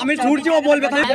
আমি ছুটছি ও বলবে ঠিক আছে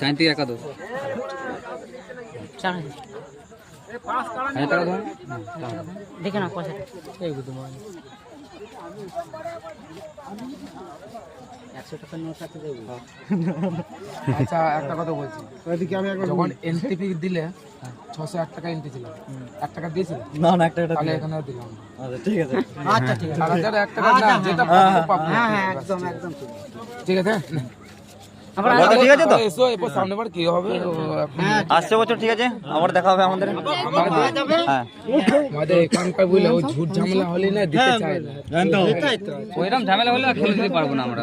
সাইন্টিফিক একাদশ দেখে না পয়সা আচ্ছা একটা কথা বলছি, যখন এনটিপি দিলে 601 টাকা এন্ট্রি ছিল, 1 টাকা দিয়েছিল না না একটা তাহলে এখানে দিলাম। আচ্ছা ঠিক আছে আচ্ছা ঠিক আছে 4001 টাকা না, যেটা পাবো একদম একদম ঠিক আছে। ঠিক আছে তো এসো এরপর সামনে বার কি হবে আসছে বছর ঠিক আছে আবার দেখা হবে আমাদের। হ্যাঁ আমাদের এখানকার বুঝলে ও ঝুট ঝামেলা হলে না দিতে চায় না, ওইরকম ঝামেলা হলে খেলে দিতে পারবো না আমরা।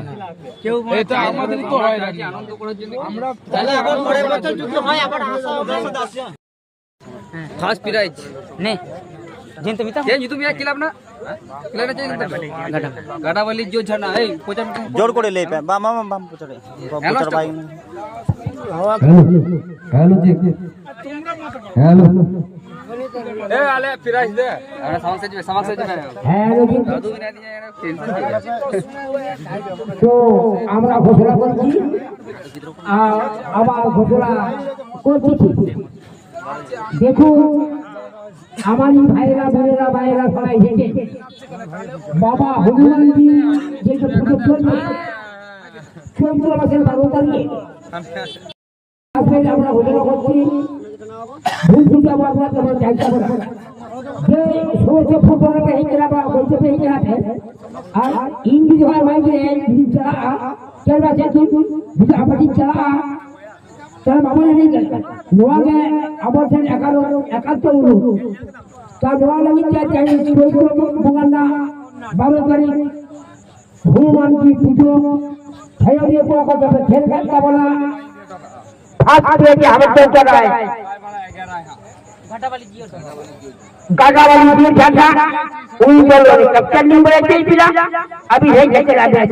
কেউ এটা আমাদের তো হয় না, আনন্দ করার জন্য আমরা তাহলে আবার পরের বছর যদি হয় আবার আসা হবে। ফার্স্ট প্রাইজ নে জিন তুমি ये तुम यार क्लब ना क्लब ना चाहिए गाटा गाटा वाली जो झरना है पोचर জোর করে লে বাম বাম বাম পুচড়ে পুচড় ভাই हेलो जी हेलो এ আলে প্রাইজ দে अरे सामान से जो हेलो जी दो मिनट दिया यार टेंशन तो আমরা ঘোষণা করছি আবার ঘোষণা করছি। দেখুন আমারই ভাইরা বোনেরা ভাইরা সবাই হেঁটে বাবা হনুমানজি যেটা পুজো চলছে চৈত্র মাসের 12 তারিখে আজকে আমরা ঘোষণা করছি ভুল পূজা বাবা তোমার যাইতে হবে যে সমস্ত ফুটবলকে হেঁটে বা বলতে হেঁটে আছে আর ইংরেজি ভাষায় যে চলা চলবা যে বিজা আপনি চলা তার বাবা নেই নোয়াকে আবার সেন 71 তার নোয়া লাগি চাই বাংলা 12 তারিখ হনুমানজি পুজো ভাইয়া দিয়ে কোন কথা খেল খেলতা বলা ফার্স্ট পেজে আমাদের চড়ায় गाड़ावाली দিয়ে ঝাঁঝা ওই বললো ক্যাপ্টেন নম্বর 1 ছিল अभी है चला गया